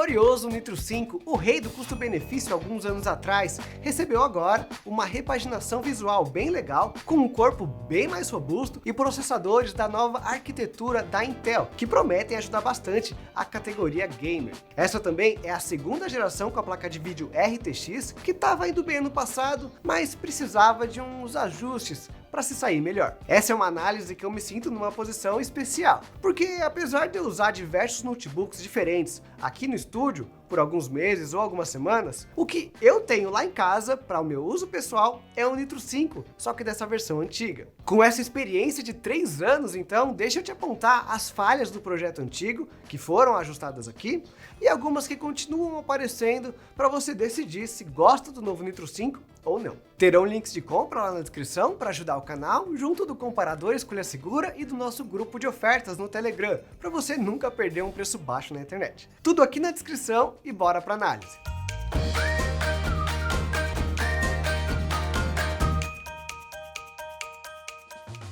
glorioso Nitro 5, o rei do custo-benefício alguns anos atrás, recebeu agora uma repaginação visual bem legal, com um corpo bem mais robusto e processadores da nova arquitetura da Intel, que prometem ajudar bastante a categoria gamer. Essa também é a segunda geração com a placa de vídeo RTX, que estava indo bem ano passado, mas precisava de uns ajustes para se sair melhor. Essa é uma análise que eu me sinto numa posição especial, porque apesar de eu usar diversos notebooks diferentes aqui no estúdio por alguns meses ou algumas semanas, o que eu tenho lá em casa para o meu uso pessoal é um Nitro 5, só que dessa versão antiga. Com essa experiência de 3 anos, então, deixa eu te apontar as falhas do projeto antigo, que foram ajustadas aqui, e algumas que continuam aparecendo para você decidir se gosta do novo Nitro 5 ou não. Terão links de compra lá na descrição para ajudar o canal, junto do comparador Escolha Segura e do nosso grupo de ofertas no Telegram, para você nunca perder um preço baixo na internet. Tudo aqui na descrição e bora para análise.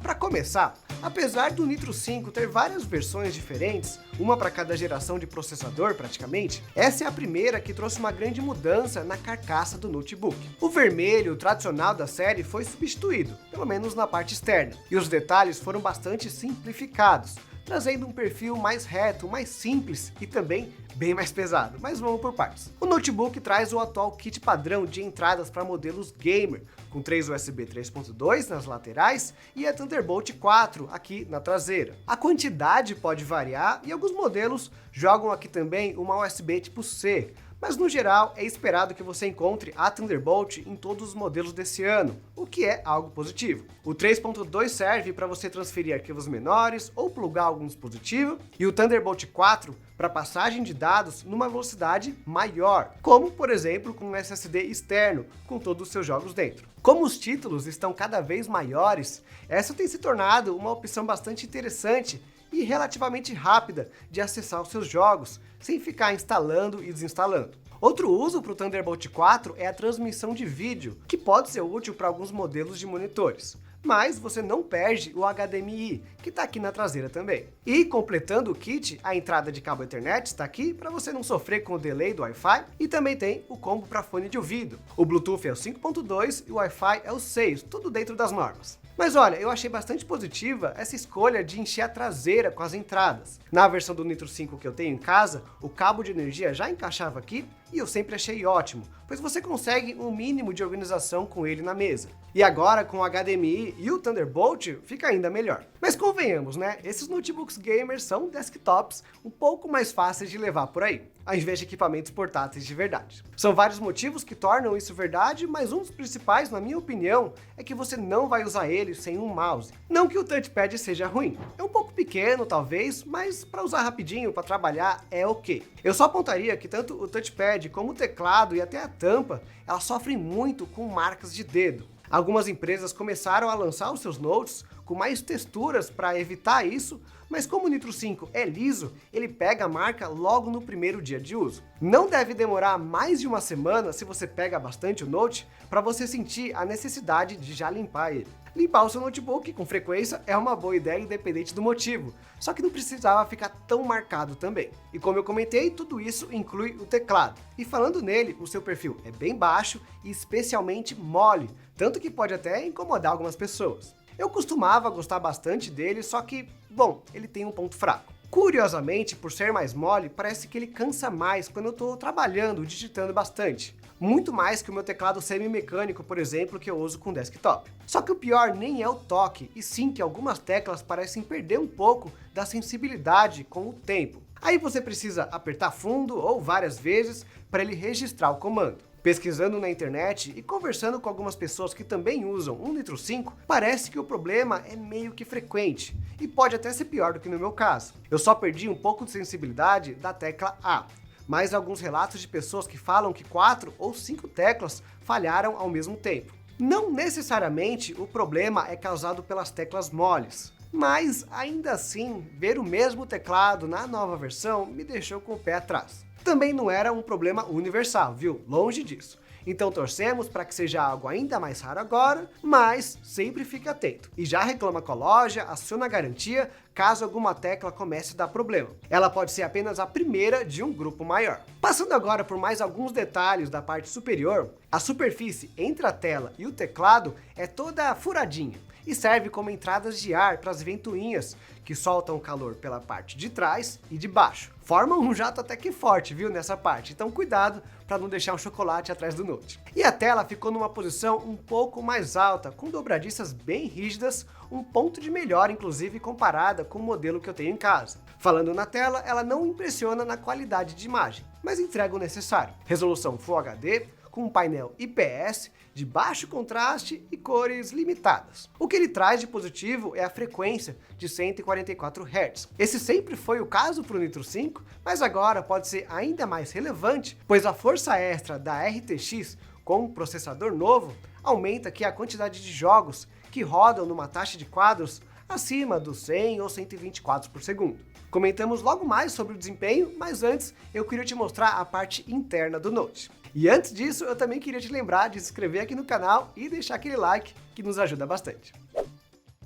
Para começar, apesar do Nitro 5 ter várias versões diferentes, uma para cada geração de processador praticamente, essa é a primeira que trouxe uma grande mudança na carcaça do notebook. O vermelho tradicional da série foi substituído, pelo menos na parte externa, e os detalhes foram bastante simplificados, trazendo um perfil mais reto, mais simples e também bem mais pesado, mas vamos por partes. O notebook traz o atual kit padrão de entradas para modelos gamer, com 3 USB 3.2 nas laterais e a Thunderbolt 4 aqui na traseira. A quantidade pode variar e alguns modelos jogam aqui também uma USB tipo C, mas no geral é esperado que você encontre a Thunderbolt em todos os modelos desse ano, o que é algo positivo. O 3.2 serve para você transferir arquivos menores ou plugar algum dispositivo, e o Thunderbolt 4 para passagem de dados numa velocidade maior, como por exemplo com um SSD externo, com todos os seus jogos dentro. Como os títulos estão cada vez maiores, essa tem se tornado uma opção bastante interessante e relativamente rápida de acessar os seus jogos, sem ficar instalando e desinstalando. Outro uso para o Thunderbolt 4 é a transmissão de vídeo, que pode ser útil para alguns modelos de monitores. Mas você não perde o HDMI, que está aqui na traseira também. E completando o kit, a entrada de cabo Ethernet está aqui para você não sofrer com o delay do Wi-Fi, e também tem o combo para fone de ouvido. O Bluetooth é o 5.2 e o Wi-Fi é o 6, tudo dentro das normas. Mas olha, eu achei bastante positiva essa escolha de encher a traseira com as entradas. Na versão do Nitro 5 que eu tenho em casa, o cabo de energia já encaixava aqui e eu sempre achei ótimo, pois você consegue um mínimo de organização com ele na mesa. E agora com o HDMI e o Thunderbolt fica ainda melhor. Mas convenhamos, né? Esses notebooks gamers são desktops um pouco mais fáceis de levar por aí, ao invés de equipamentos portáteis de verdade. São vários motivos que tornam isso verdade, mas um dos principais, na minha opinião, é que você não vai usar ele sem um mouse. Não que o touchpad seja ruim, é um pouco pequeno talvez, mas para usar rapidinho, para trabalhar, é ok. Eu só apontaria que tanto o touchpad como o teclado e até a tampa, elas sofrem muito com marcas de dedo. Algumas empresas começaram a lançar os seus notes com mais texturas para evitar isso, mas como o Nitro 5 é liso, ele pega a marca logo no primeiro dia de uso. Não deve demorar mais de uma semana, se você pega bastante o Note, para você sentir a necessidade de já limpar ele. Limpar o seu notebook com frequência é uma boa ideia independente do motivo, só que não precisava ficar tão marcado também. E como eu comentei, tudo isso inclui o teclado. E falando nele, o seu perfil é bem baixo e especialmente mole, tanto que pode até incomodar algumas pessoas. Eu costumava gostar bastante dele, só que, bom, ele tem um ponto fraco. Curiosamente, por ser mais mole, parece que ele cansa mais quando eu estou trabalhando, digitando bastante. Muito mais que o meu teclado semi-mecânico, por exemplo, que eu uso com desktop. Só que o pior nem é o toque, e sim que algumas teclas parecem perder um pouco da sensibilidade com o tempo. Aí você precisa apertar fundo ou várias vezes para ele registrar o comando. Pesquisando na internet e conversando com algumas pessoas que também usam um Nitro 5, parece que o problema é meio que frequente, e pode até ser pior do que no meu caso. Eu só perdi um pouco de sensibilidade da tecla A, mas alguns relatos de pessoas que falam que 4 ou 5 teclas falharam ao mesmo tempo. Não necessariamente o problema é causado pelas teclas moles, mas ainda assim, ver o mesmo teclado na nova versão me deixou com o pé atrás. Também não era um problema universal, viu? Longe disso. Então torcemos para que seja algo ainda mais raro agora, mas sempre fique atento. E já reclama com a loja, aciona a garantia caso alguma tecla comece a dar problema. Ela pode ser apenas a primeira de um grupo maior. Passando agora por mais alguns detalhes da parte superior, a superfície entre a tela e o teclado é toda furadinha e serve como entradas de ar para as ventoinhas que soltam calor pela parte de trás e de baixo. Formam um jato até que forte, viu, nessa parte, então cuidado para não deixar um chocolate atrás do Note. E a tela ficou numa posição um pouco mais alta, com dobradiças bem rígidas, um ponto de melhora inclusive comparada com o modelo que eu tenho em casa. Falando na tela, ela não impressiona na qualidade de imagem, mas entrega o necessário. Resolução Full HD, com um painel IPS, de baixo contraste e cores limitadas. O que ele traz de positivo é a frequência de 144 Hz. Esse sempre foi o caso para o Nitro 5, mas agora pode ser ainda mais relevante, pois a força extra da RTX com um processador novo aumenta aqui a quantidade de jogos que rodam numa taxa de quadros acima dos 100 ou 120 quadros por segundo. Comentamos logo mais sobre o desempenho, mas antes eu queria te mostrar a parte interna do Note. E antes disso, eu também queria te lembrar de se inscrever aqui no canal e deixar aquele like que nos ajuda bastante.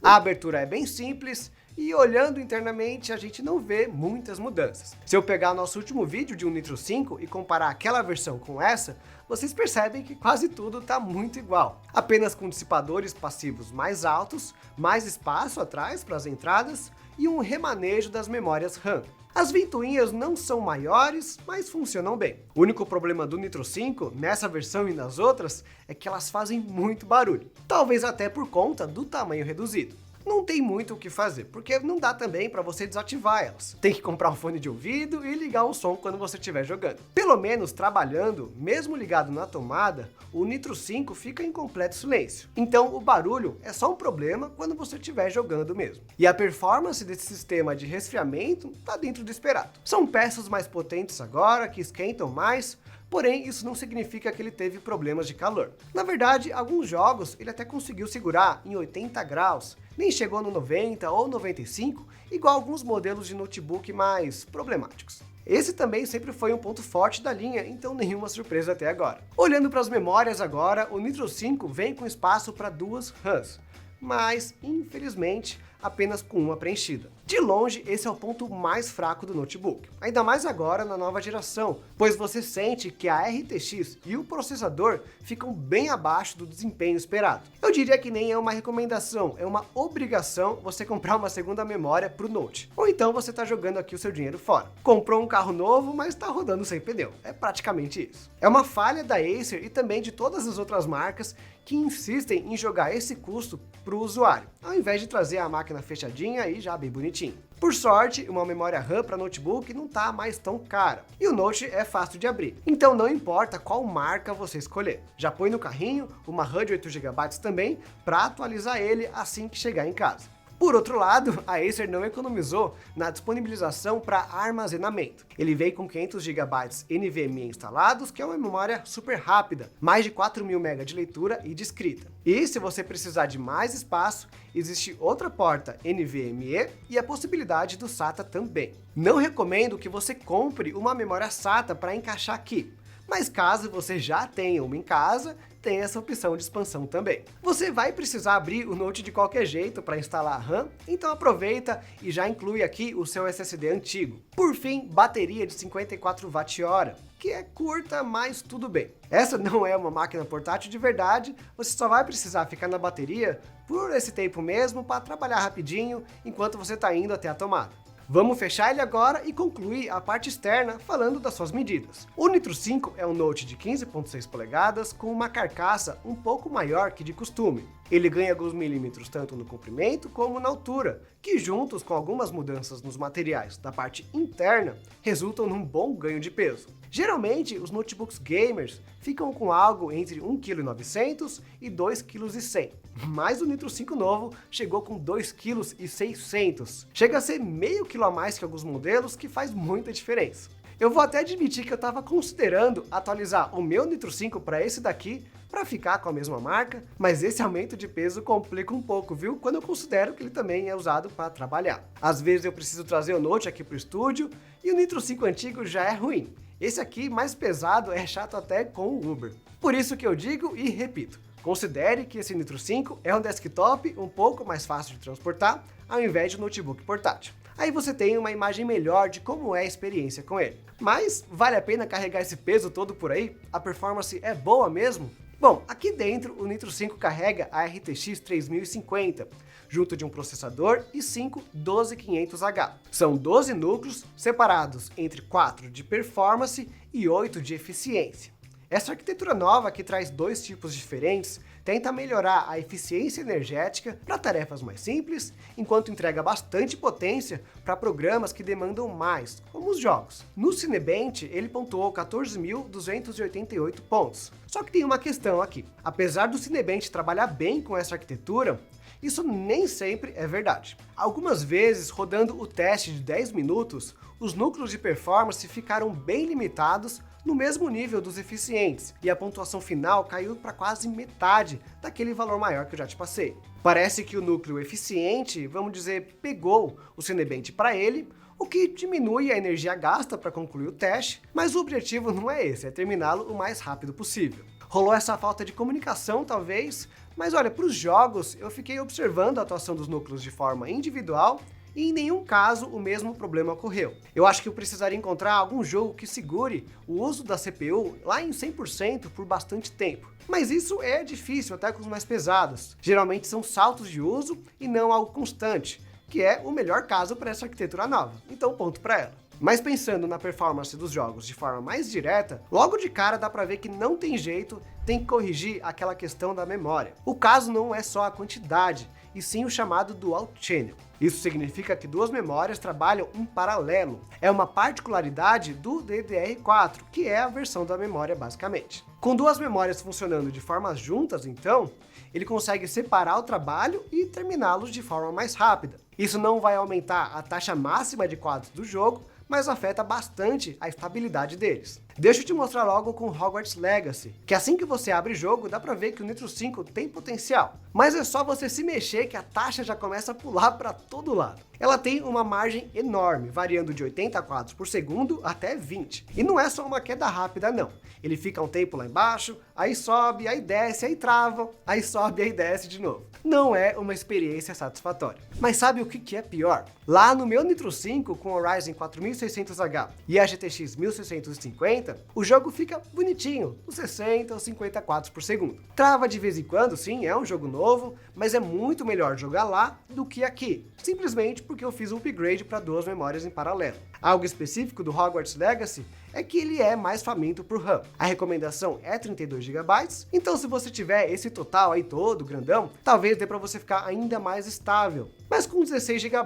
A abertura é bem simples e olhando internamente a gente não vê muitas mudanças. Se eu pegar o nosso último vídeo de um Nitro 5 e comparar aquela versão com essa, vocês percebem que quase tudo está muito igual. Apenas com dissipadores passivos mais altos, mais espaço atrás para as entradas e um remanejo das memórias RAM. As ventoinhas não são maiores, mas funcionam bem. O único problema do Nitro 5, nessa versão e nas outras, é que elas fazem muito barulho. Talvez até por conta do tamanho reduzido. Não tem muito o que fazer, porque não dá também para você desativar elas. Tem que comprar um fone de ouvido e ligar o som quando você estiver jogando. Pelo menos trabalhando, mesmo ligado na tomada, o Nitro 5 fica em completo silêncio. Então o barulho é só um problema quando você estiver jogando mesmo. E a performance desse sistema de resfriamento está dentro do esperado. São peças mais potentes agora, que esquentam mais, porém isso não significa que ele teve problemas de calor. Na verdade, alguns jogos ele até conseguiu segurar em 80 graus, nem chegou no 90 ou 95, igual alguns modelos de notebook mais problemáticos. Esse também sempre foi um ponto forte da linha, então nenhuma surpresa até agora. Olhando para as memórias agora, o Nitro 5 vem com espaço para 2 RAMs, mas infelizmente apenas com uma preenchida. De longe, esse é o ponto mais fraco do notebook, ainda mais agora na nova geração, pois você sente que a RTX e o processador ficam bem abaixo do desempenho esperado. Eu diria que nem é uma recomendação, é uma obrigação você comprar uma segunda memória para o Note, ou então você está jogando aqui o seu dinheiro fora. Comprou um carro novo, mas está rodando sem pneu, é praticamente isso. É uma falha da Acer e também de todas as outras marcas que insistem em jogar esse custo para o usuário, ao invés de trazer a máquina fechadinha e já bem bonitinho. Por sorte, uma memória RAM para notebook não está mais tão cara, e o Note é fácil de abrir, então não importa qual marca você escolher. Já põe no carrinho uma RAM de 8 GB também, para atualizar ele assim que chegar em casa. Por outro lado, a Acer não economizou na disponibilização para armazenamento. Ele veio com 500 GB NVMe instalados, que é uma memória super rápida, mais de 4.000 MB de leitura e de escrita. E se você precisar de mais espaço, existe outra porta NVMe e a possibilidade do SATA também. Não recomendo que você compre uma memória SATA para encaixar aqui, mas caso você já tenha uma em casa, tem essa opção de expansão também. Você vai precisar abrir o Note de qualquer jeito para instalar a RAM, então aproveita e já inclui aqui o seu SSD antigo. Por fim, bateria de 54 Wh, que é curta, mas tudo bem. Essa não é uma máquina portátil de verdade, você só vai precisar ficar na bateria por esse tempo mesmo para trabalhar rapidinho enquanto você está indo até a tomada. Vamos fechar ele agora e concluir a parte externa falando das suas medidas. O Nitro 5 é um Note de 15.6 polegadas com uma carcaça um pouco maior que de costume. Ele ganha alguns milímetros tanto no comprimento como na altura, que juntos com algumas mudanças nos materiais da parte interna, resultam num bom ganho de peso. Geralmente, os notebooks gamers ficam com algo entre 1,9 kg e 2,1 kg, mas o Nitro 5 novo chegou com 2,6 kg. Chega a ser meio quilo a mais que alguns modelos, que faz muita diferença. Eu vou até admitir que eu estava considerando atualizar o meu Nitro 5 para esse daqui, para ficar com a mesma marca, mas esse aumento de peso complica um pouco, viu? Quando eu considero que ele também é usado para trabalhar. Às vezes eu preciso trazer o Note aqui para o estúdio, e o Nitro 5 antigo já é ruim. Esse aqui, mais pesado, é chato até com o Uber. Por isso que eu digo e repito, considere que esse Nitro 5 é um desktop um pouco mais fácil de transportar, ao invés de um notebook portátil. Aí você tem uma imagem melhor de como é a experiência com ele. Mas vale a pena carregar esse peso todo por aí? A performance é boa mesmo? Bom, aqui dentro o Nitro 5 carrega a RTX 3050, junto de um processador i5 12500H. São 12 núcleos separados entre 4 de performance e 8 de eficiência. Essa arquitetura nova, que traz dois tipos diferentes, tenta melhorar a eficiência energética para tarefas mais simples, enquanto entrega bastante potência para programas que demandam mais, como os jogos. No Cinebench, ele pontuou 14.288 pontos. Só que tem uma questão aqui. Apesar do Cinebench trabalhar bem com essa arquitetura, isso nem sempre é verdade. Algumas vezes, rodando o teste de 10 minutos, os núcleos de performance ficaram bem limitados no mesmo nível dos eficientes, e a pontuação final caiu para quase metade daquele valor maior que eu já te passei. Parece que o núcleo eficiente, vamos dizer, pegou o Cinebench para ele, o que diminui a energia gasta para concluir o teste, mas o objetivo não é esse, é terminá-lo o mais rápido possível. Rolou essa falta de comunicação, talvez, mas olha, para os jogos eu fiquei observando a atuação dos núcleos de forma individual, e em nenhum caso o mesmo problema ocorreu. Eu acho que eu precisaria encontrar algum jogo que segure o uso da CPU lá em 100% por bastante tempo. Mas isso é difícil, até com os mais pesados. Geralmente são saltos de uso e não algo constante, que é o melhor caso para essa arquitetura nova. Então ponto para ela. Mas pensando na performance dos jogos de forma mais direta, logo de cara dá para ver que não tem jeito, tem que corrigir aquela questão da memória. O caso não é só a quantidade, e sim o chamado Dual Channel. Isso significa que duas memórias trabalham em paralelo. É uma particularidade do DDR4, que é a versão da memória basicamente. Com duas memórias funcionando de formas juntas, então, ele consegue separar o trabalho e terminá-los de forma mais rápida. Isso não vai aumentar a taxa máxima de quadros do jogo, mas afeta bastante a estabilidade deles. Deixa eu te mostrar logo com Hogwarts Legacy, que assim que você abre o jogo, dá pra ver que o Nitro 5 tem potencial. Mas é só você se mexer que a taxa já começa a pular para todo lado. Ela tem uma margem enorme, variando de 80 quadros por segundo até 20. E não é só uma queda rápida não. Ele fica um tempo lá embaixo, aí sobe, aí desce, aí trava, aí sobe, aí desce de novo. Não é uma experiência satisfatória. Mas sabe o que é pior? Lá no meu Nitro 5 com o Ryzen 4600H e a GTX 1650, o jogo fica bonitinho, uns 60 ou 50 quadros por segundo. Trava de vez em quando, sim, é um jogo novo, mas é muito melhor jogar lá do que aqui, simplesmente porque eu fiz um upgrade para duas memórias em paralelo. Algo específico do Hogwarts Legacy é que ele é mais faminto por RAM. A recomendação é 32 GB, então se você tiver esse total aí todo grandão, talvez dê para você ficar ainda mais estável. Mas com 16 GB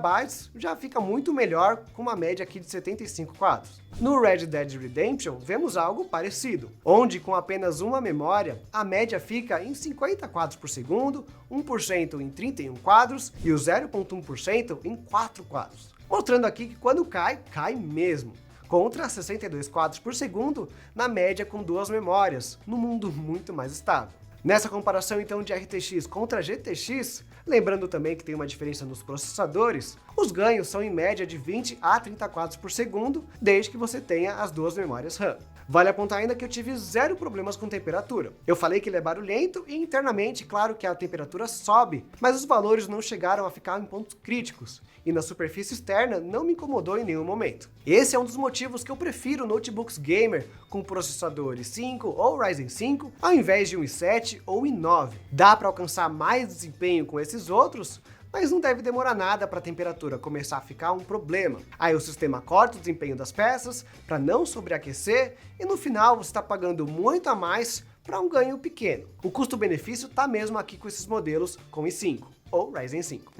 já fica muito melhor, com uma média aqui de 75 quadros. No Red Dead Redemption vemos algo parecido, onde com apenas uma memória, a média fica em 50 quadros por segundo, 1% em 31 quadros e o 0,1% em 4 quadros. Mostrando aqui que quando cai, cai mesmo. Contra 62 quadros por segundo, na média com duas memórias, num mundo muito mais estável. Nessa comparação então de RTX contra GTX, lembrando também que tem uma diferença nos processadores, os ganhos são em média de 20 a 30 quadros por segundo, desde que você tenha as duas memórias RAM. Vale apontar ainda que eu tive zero problemas com temperatura. Eu falei que ele é barulhento e internamente, claro que a temperatura sobe, mas os valores não chegaram a ficar em pontos críticos, e na superfície externa não me incomodou em nenhum momento. Esse é um dos motivos que eu prefiro notebooks gamer com processador i5 ou Ryzen 5, ao invés de um i7 ou i9. Dá para alcançar mais desempenho com esses outros, mas não deve demorar nada para a temperatura começar a ficar um problema. Aí o sistema corta o desempenho das peças para não sobreaquecer e no final você está pagando muito a mais para um ganho pequeno. O custo-benefício está mesmo aqui com esses modelos com i5 ou Ryzen 5.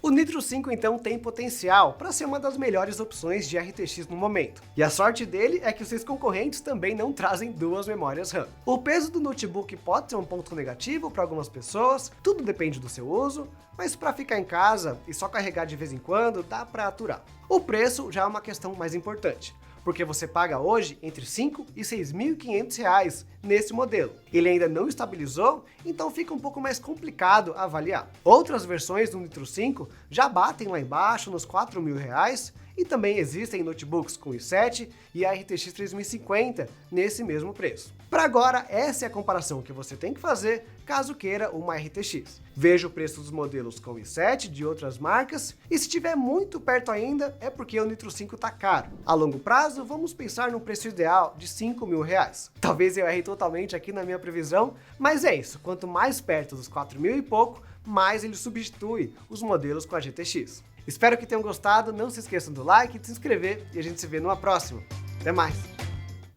O Nitro 5 então tem potencial para ser uma das melhores opções de RTX no momento. E a sorte dele é que os seus concorrentes também não trazem duas memórias RAM. O peso do notebook pode ser um ponto negativo para algumas pessoas, tudo depende do seu uso, mas para ficar em casa e só carregar de vez em quando dá para aturar. O preço já é uma questão mais importante. porque você paga hoje entre R$ 5.000 e R$ 6.500 nesse modelo. Ele ainda não estabilizou, então fica um pouco mais complicado avaliar. Outras versões do Nitro 5 já batem lá embaixo nos R$ 4.000, e também existem notebooks com i7 e a RTX 3050 nesse mesmo preço. Para agora, essa é a comparação que você tem que fazer caso queira uma RTX. Veja o preço dos modelos com i7 de outras marcas, e se estiver muito perto ainda, é porque o Nitro 5 está caro. A longo prazo, vamos pensar num preço ideal de R$ 5.000. Talvez eu errei totalmente aqui na minha previsão, mas é isso, quanto mais perto dos 4.000 e pouco, mais ele substitui os modelos com a GTX. Espero que tenham gostado, não se esqueçam do like, de se inscrever e a gente se vê numa próxima. Até mais!